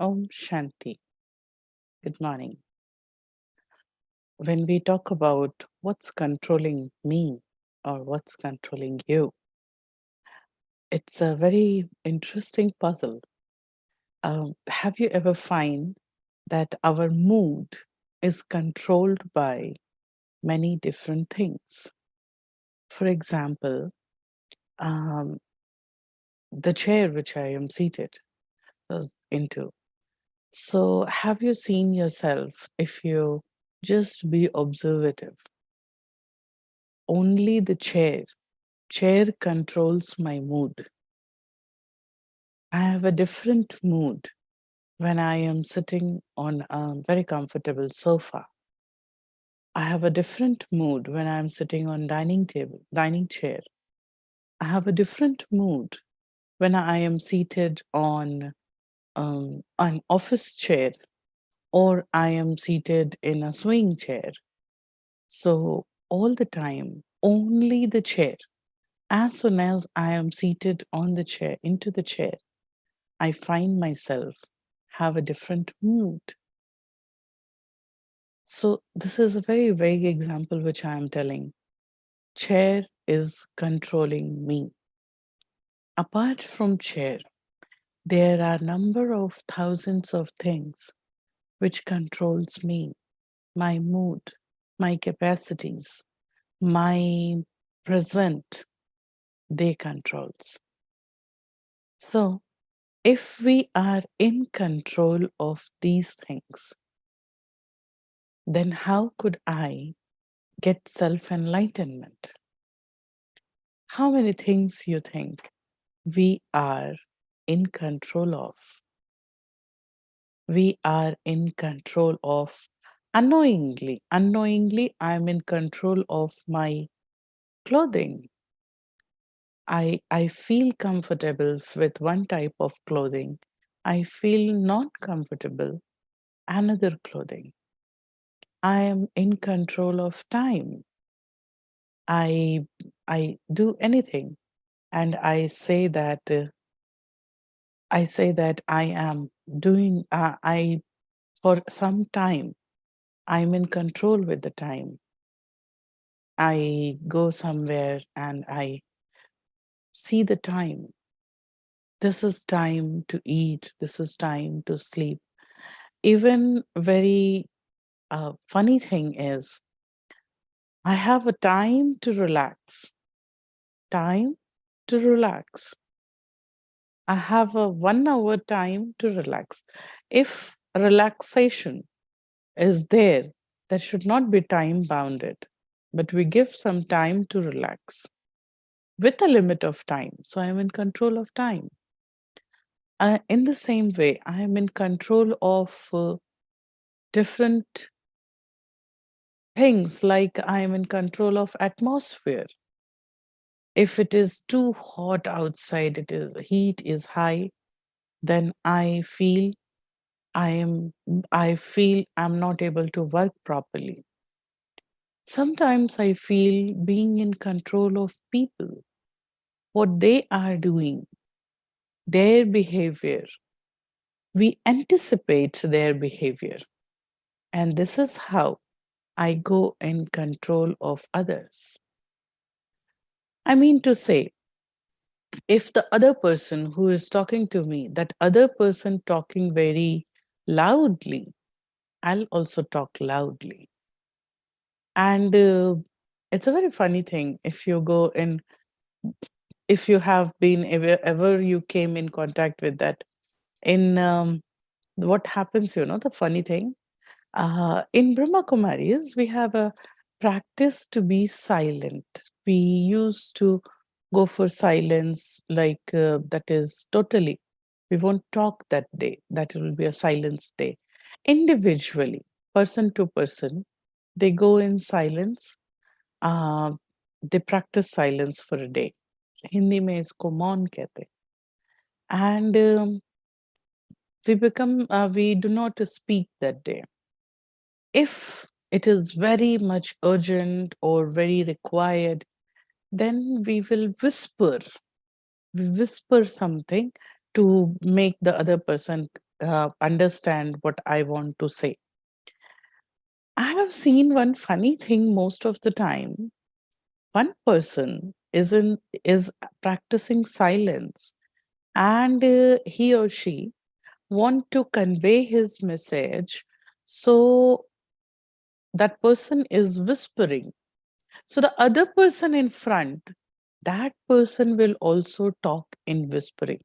Om Shanti. Good morning. When we talk about what's controlling me or what's controlling you, it's a very interesting puzzle. Have you ever find that our mood is controlled by many different things? For example, um, the chair which I am seated into. So, have you seen yourself if you just be observative? Only the chair controls my mood. I have a different mood when I am sitting on a very comfortable sofa. I have a different mood when I am sitting on dining chair. I have a different mood when I am seated on an office chair or I am seated in a swing chair. So all the time, only the chair. As soon as I am seated on the chair, into the chair, I find myself have a different mood. So this is a very vague example which I am telling. Chair is controlling me. Apart from chair, there are number of thousands of things which controls me, my mood, my capacities, my present, they controls. So if we are in control of these things, then how could I get self-enlightenment? How many things you think we are in control of? We are in control of unknowingly. Unknowingly, I'm in control of my clothing. I feel comfortable with one type of clothing. I feel not comfortable another clothing. I am in control of time. I I do anything and I say that I am doing I for some time I'm in control with the time. I go somewhere and I see the time. This is time to eat. This is time to sleep. Even very funny thing is I have a time to relax. Time to relax. I have a 1 hour time to relax. If relaxation is there, that should not be time bounded, but we give some time to relax with a limit of time. So I'm in control of time. In the same way, I am in control of different things, like I am in control of atmosphere. If it is too hot outside, heat is high, then I feel I'm not able to work properly. Sometimes I feel being in control of people, what they are doing, their behavior. We anticipate their behavior. And this is how I go in control of others. I mean to say, if the other person who is talking to me, that other person talking very loudly, I'll also talk loudly. And it's a very funny thing if you go in, if you have been ever you came in contact with that. In what happens, the funny thing, in Brahmakumaris, we have a practice to be silent. We used to go for silence, like that is totally, we won't talk that day. That will be a silence day. Individually, person to person, they go in silence. Uh, they practice silence for a day. Hindi में इसको मौन कहते हैं. And we do not speak that day. If it is very much urgent or very required, then we will whisper. We whisper something to make the other person understand what I want to say. I have seen one funny thing most of the time. One person is practicing silence, and he or she want to convey his message, so that person is whispering. So the other person in front, that person will also talk in whispering,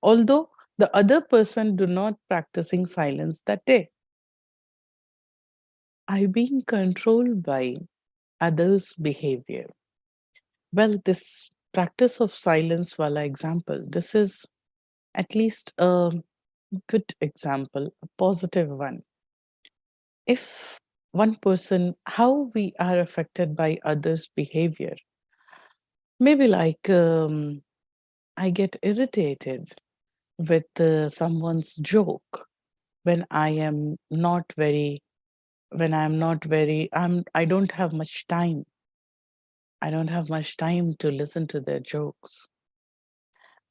although the other person do not practicing silence that day. I being controlled by others' behavior. Well, this practice of silence wala example, this is at least a good example, a positive one. If one person, how we are affected by others' behavior, maybe like I get irritated with someone's joke when I am not very, I don't have much time. I don't have much time to listen to their jokes.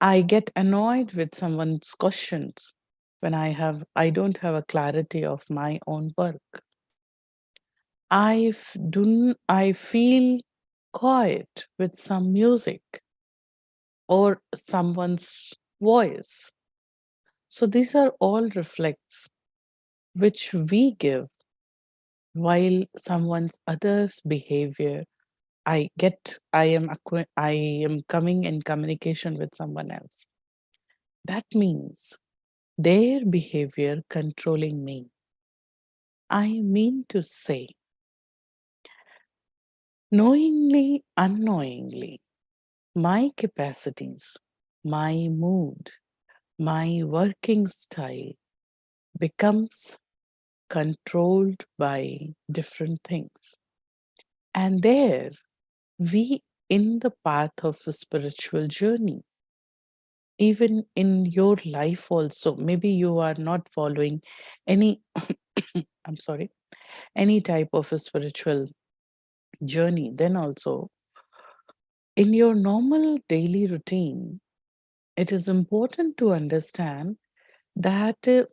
I get annoyed with someone's questions when I don't have a clarity of my own work. I feel quiet with some music or someone's voice. So these are all reflects which we give while someone's other's behavior. I am coming in communication with someone else. That means their behavior controlling me. I mean to say, knowingly, unknowingly, my capacities, my mood, my working style becomes controlled by different things. And there, we in the path of a spiritual journey, even in your life also, maybe you are not following any, I'm sorry, any type of a spiritual journey, then also in your normal daily routine, it is important to understand that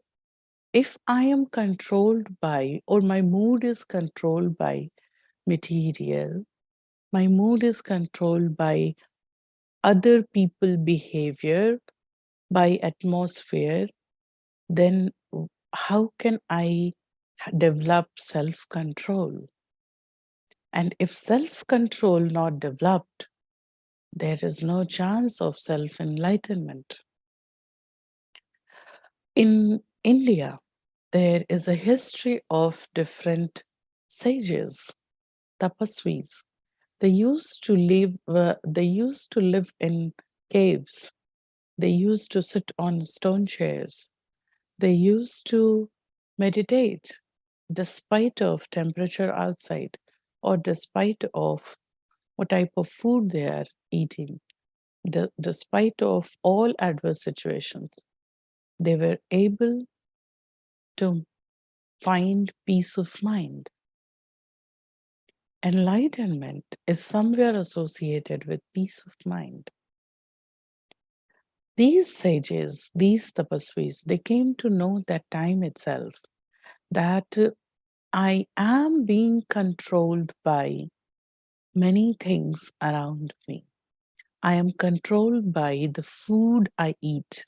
if I am controlled by, or my mood is controlled by material, my mood is controlled by other people behavior, by atmosphere, then how can I develop self-control? And if self-control not developed, there is no chance of self-enlightenment. In India, there is a history of different sages, tapasvis. They used to live in caves. They used to sit on stone chairs. They used to meditate despite of temperature outside, or despite of what type of food they are eating, despite of all adverse situations. They were able to find peace of mind. Enlightenment is somewhere associated with peace of mind. These sages, these tapasvis, they came to know that time itself that I am being controlled by many things around me. I am controlled by the food I eat.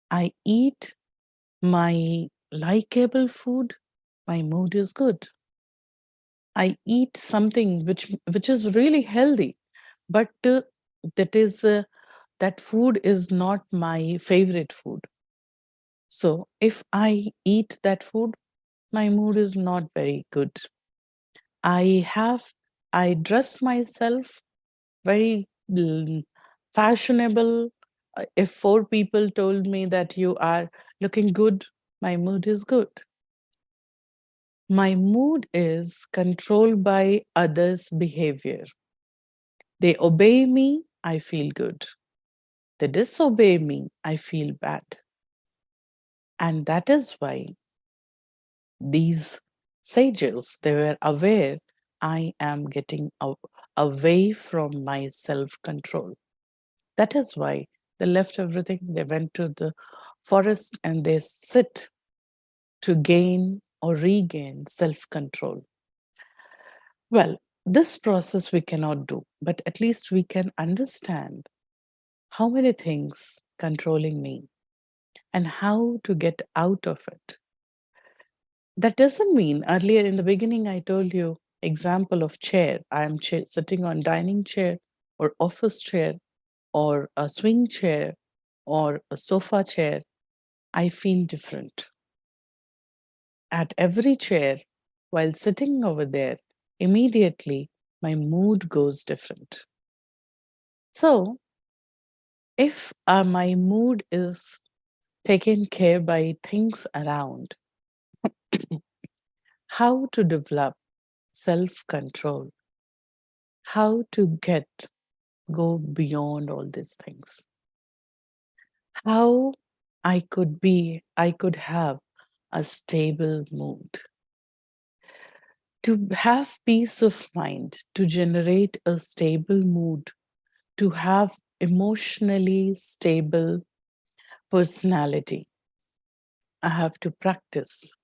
I eat my likable food, my mood is good. I eat something which is really healthy, but that food is not my favorite food. So if I eat that food, my mood is not very good. I dress myself very fashionable. If four people told me that you are looking good, my mood is good. My mood is controlled by others' behavior. They obey me, I feel good. They disobey me, I feel bad. And that is why these sages, they were aware I am getting away from my self-control. That is why they left everything. They went to the forest and they sit to gain or regain self-control. Well, this process we cannot do, but at least we can understand how many things controlling me and how to get out of it. That doesn't mean earlier in the beginning, I told you example of chair. I am sitting on dining chair or office chair or a swing chair or a sofa chair. I feel different. At every chair, while sitting over there, immediately my mood goes different. So if my mood is taken care by things around, how to develop self-control, how to go beyond all these things, how I could have a stable mood. To have peace of mind, to generate a stable mood, to have emotionally stable personality, I have to practice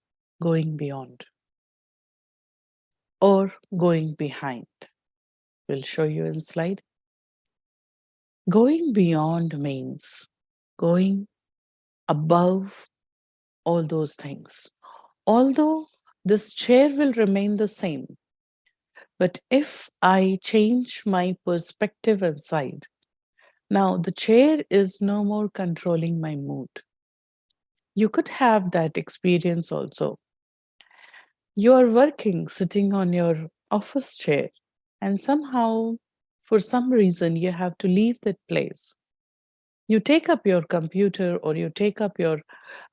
going beyond or going behind. We'll show you in slide. Going beyond means going above all those things. Although this chair will remain the same, but if I change my perspective inside, now the chair is no more controlling my mood. You could have that experience also. You are working, sitting on your office chair, and somehow, for some reason, you have to leave that place. You take up your computer or you take up your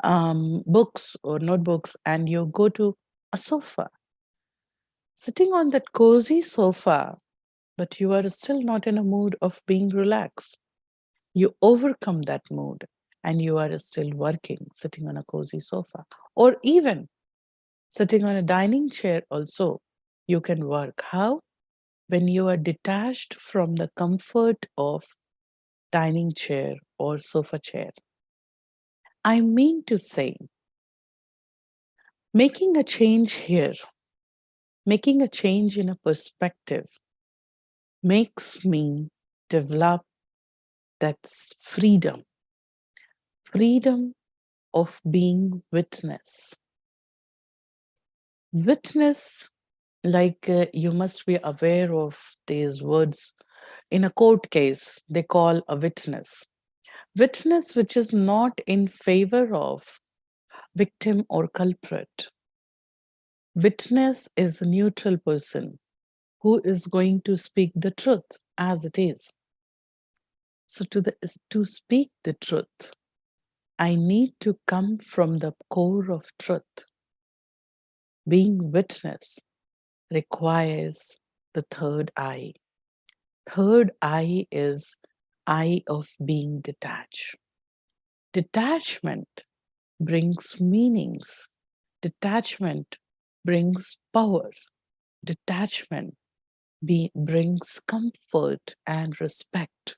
books or notebooks and you go to a sofa. Sitting on that cozy sofa, but you are still not in a mood of being relaxed. You overcome that mood and you are still working, sitting on a cozy sofa. Or even sitting on a dining chair also, you can work. How? When you are detached from the comfort of dining chair or sofa chair. I mean to say, making a change here, making a change in a perspective makes me develop that freedom of being witness. Witness, like you must be aware of these words. In a court case, they call a witness. Witness which is not in favor of victim or culprit. Witness is a neutral person who is going to speak the truth as it is. So to speak the truth, I need to come from the core of truth. Being witness requires the third eye. Third eye is eye of being detached. Detachment brings meanings. Detachment brings power. Detachment brings comfort and respect.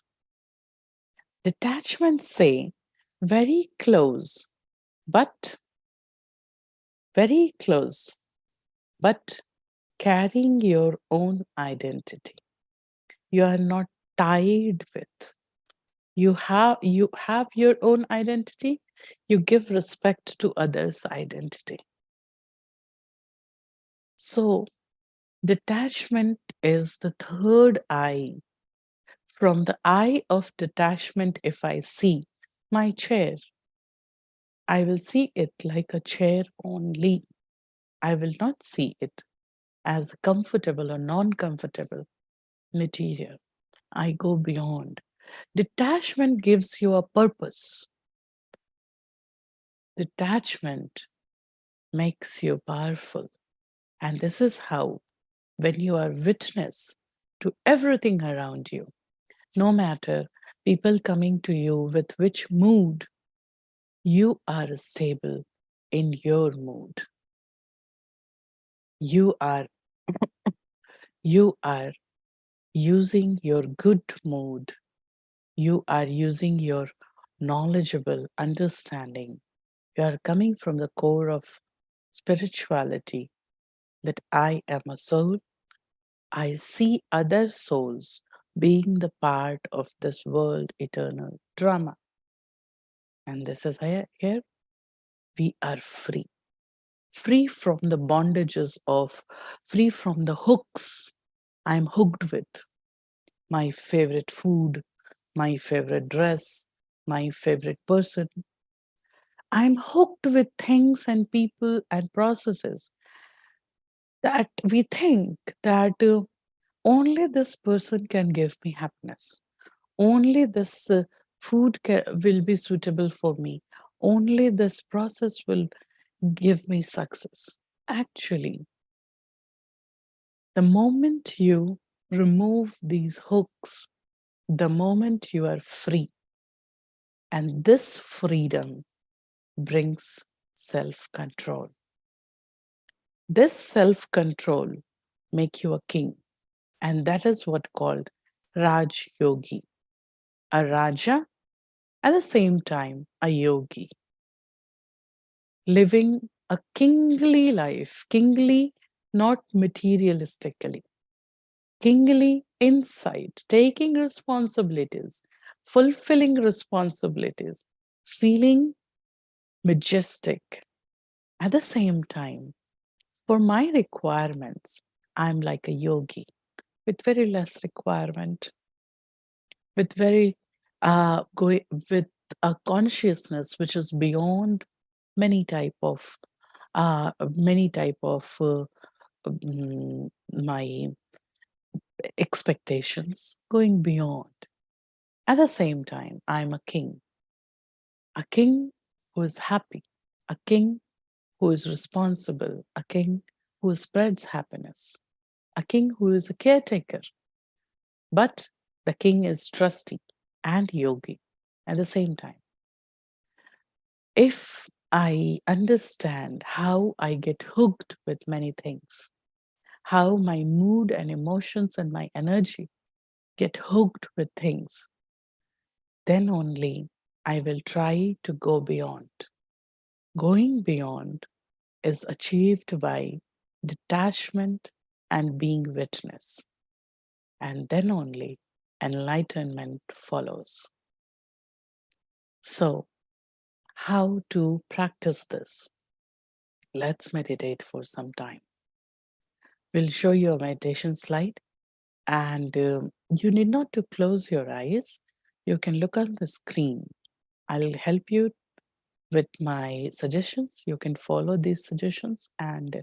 Detachment say, very close, but carrying your own identity. You are not tied with. You have your own identity. You give respect to others' identity. So detachment is the third eye. From the eye of detachment, if I see my chair, I will see it like a chair only. I will not see it as comfortable or non-comfortable material. I go beyond. Detachment gives you a purpose. Detachment makes you powerful. And this is how, when you are witness to everything around you, no matter people coming to you with which mood, you are stable in your mood. You are using your good mood. You are using your knowledgeable, understanding. You are coming from the core of spirituality, that I am a soul. I see other souls being the part of this world eternal drama. And this is here we are free. Free from the bondages of, free from the hooks I'm hooked with. My favorite food, my favorite dress, my favorite person. I'm hooked with things and people and processes that we think that only this person can give me happiness. Only this food will be suitable for me. Only this process will give me success. Actually, the moment you remove these hooks, the moment you are free, and this freedom brings self-control. This self-control make you a king, and that is what called Raj Yogi, a Raja at the same time a yogi, living a kingly life, kingly not materialistically, kingly inside, taking responsibilities, fulfilling responsibilities, feeling majestic. At the same time, for my requirements, I'm like a yogi with very less requirement, with very with a consciousness which is beyond many type of my expectations, going beyond. At the same time, I'm a king who is happy, a king who is responsible, a king who spreads happiness, a king who is a caretaker. But the king is trusty and yogi at the same time. If I understand how I get hooked with many things, how my mood and emotions and my energy get hooked with things, then only I will try to go beyond. Going beyond is achieved by detachment and being witness. And then only enlightenment follows. So, how to practice this? Let's meditate for some time. We'll show you a meditation slide, and you need not to close your eyes. You can look on the screen. I'll help you with my suggestions. You can follow these suggestions and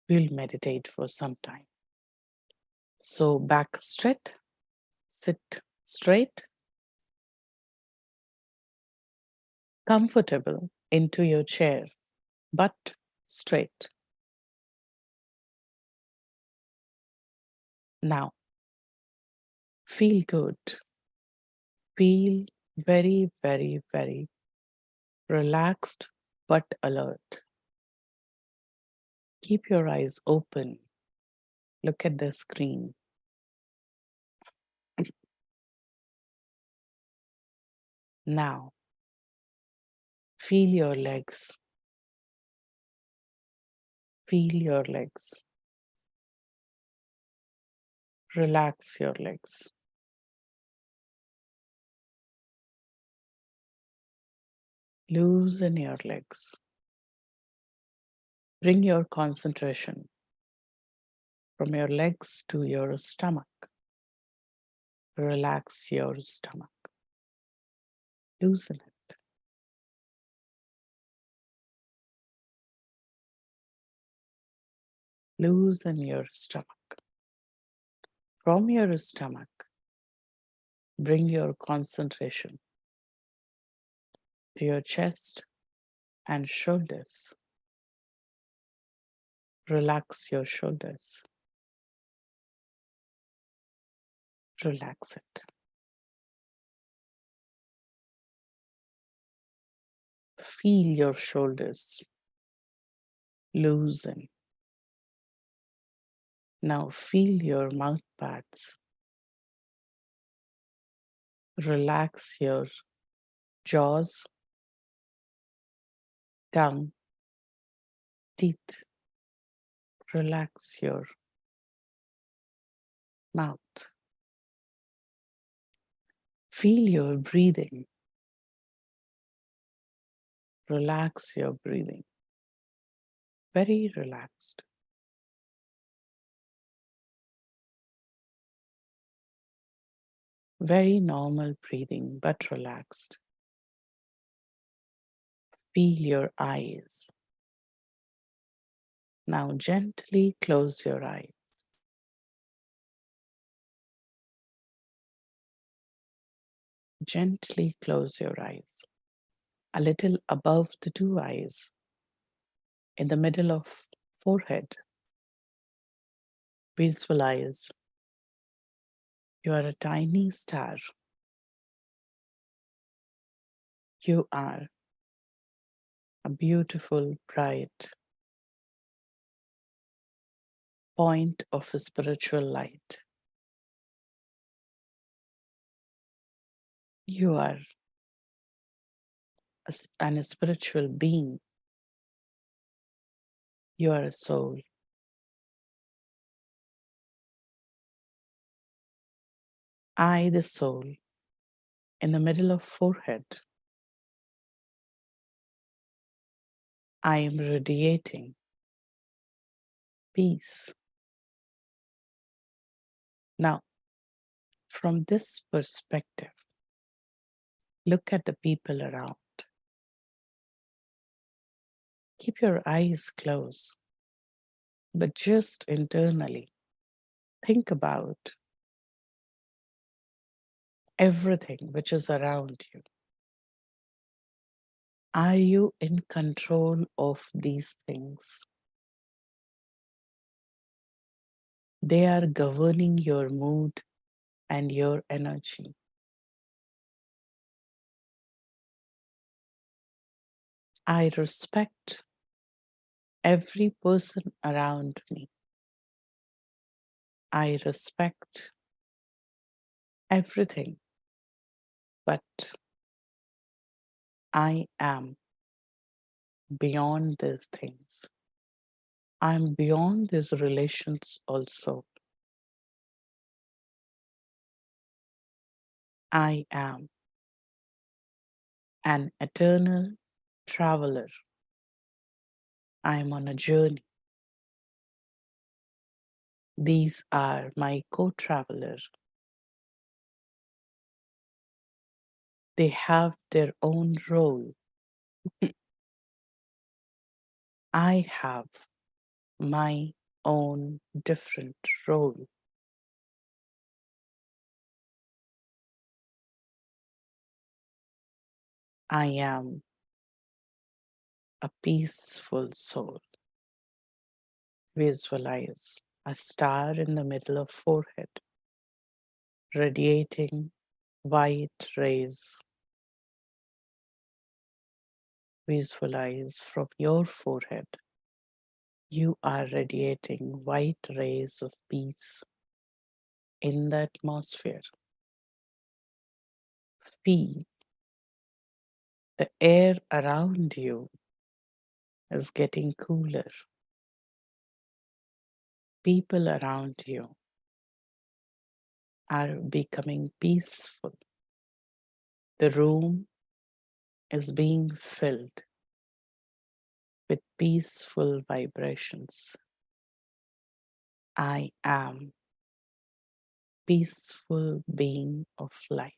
we'll meditate for some time. So back straight, sit straight, comfortable into your chair, butt straight. Now, feel good. Feel very, very, very relaxed but alert. Keep your eyes open. Look at the screen. Now, feel your legs. Feel your legs. Relax your legs. Loosen your legs. Bring your concentration from your legs to your stomach. Relax your stomach. Loosen it. Loosen your stomach. From your stomach, bring your concentration to your chest and shoulders. Relax your shoulders. Relax it. Feel your shoulders loosen. Now feel your mouth pads. Relax your jaws, tongue, teeth. Relax your mouth. Feel your breathing. Relax your breathing. Very relaxed. Very normal breathing, but relaxed. Feel your eyes. Now gently close your eyes. Gently close your eyes. A little above the two eyes, in the middle of forehead, visualize you are a tiny star. You are a beautiful, bright point of a spiritual light. You are a spiritual being. You are a soul. I, the soul, in the middle of forehead, I am radiating peace. Now, from this perspective, look at the people around. Keep your eyes closed, but just internally think about everything which is around you. Are you in control of these things? They are governing your mood and your energy. I respect every person around me. I respect everything, but I am beyond these things. I'm beyond these relations also. I am an eternal traveler. I'm on a journey. These are my co-travelers. They have their own role. I have my own different role. I am a peaceful soul. Visualize a star in the middle of forehead, radiating white rays. Visualize from your forehead. You are radiating white rays of peace in the atmosphere. Feel the air around you is getting cooler. People around you are becoming peaceful. The room is being filled with peaceful vibrations. I am peaceful being of light.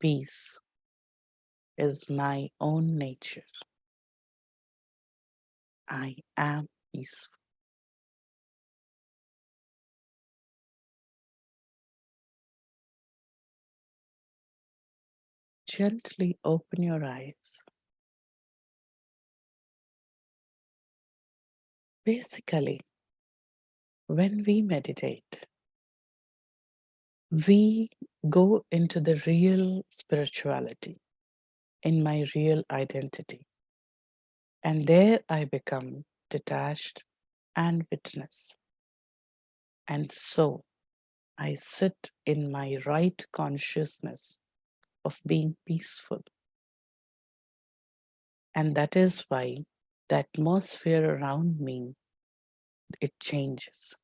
Peace is my own nature. I am peaceful. Gently open your eyes. Basically, when we meditate, we go into the real spirituality, in my real identity. And there I become detached and witness. And so I sit in my right consciousness of being peaceful. And that is why the atmosphere around me, it changes.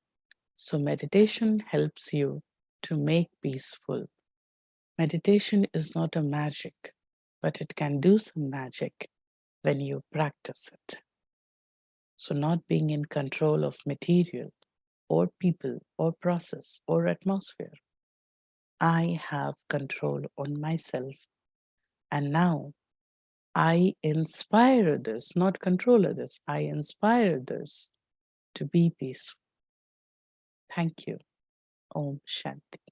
So meditation helps you to make peaceful. Meditation is not a magic, but it can do some magic when you practice it. So not being in control of material or people or process or atmosphere. I have control on myself. And now I inspire others, not control others. I inspire others to be peaceful. Thank you. Om Shanti.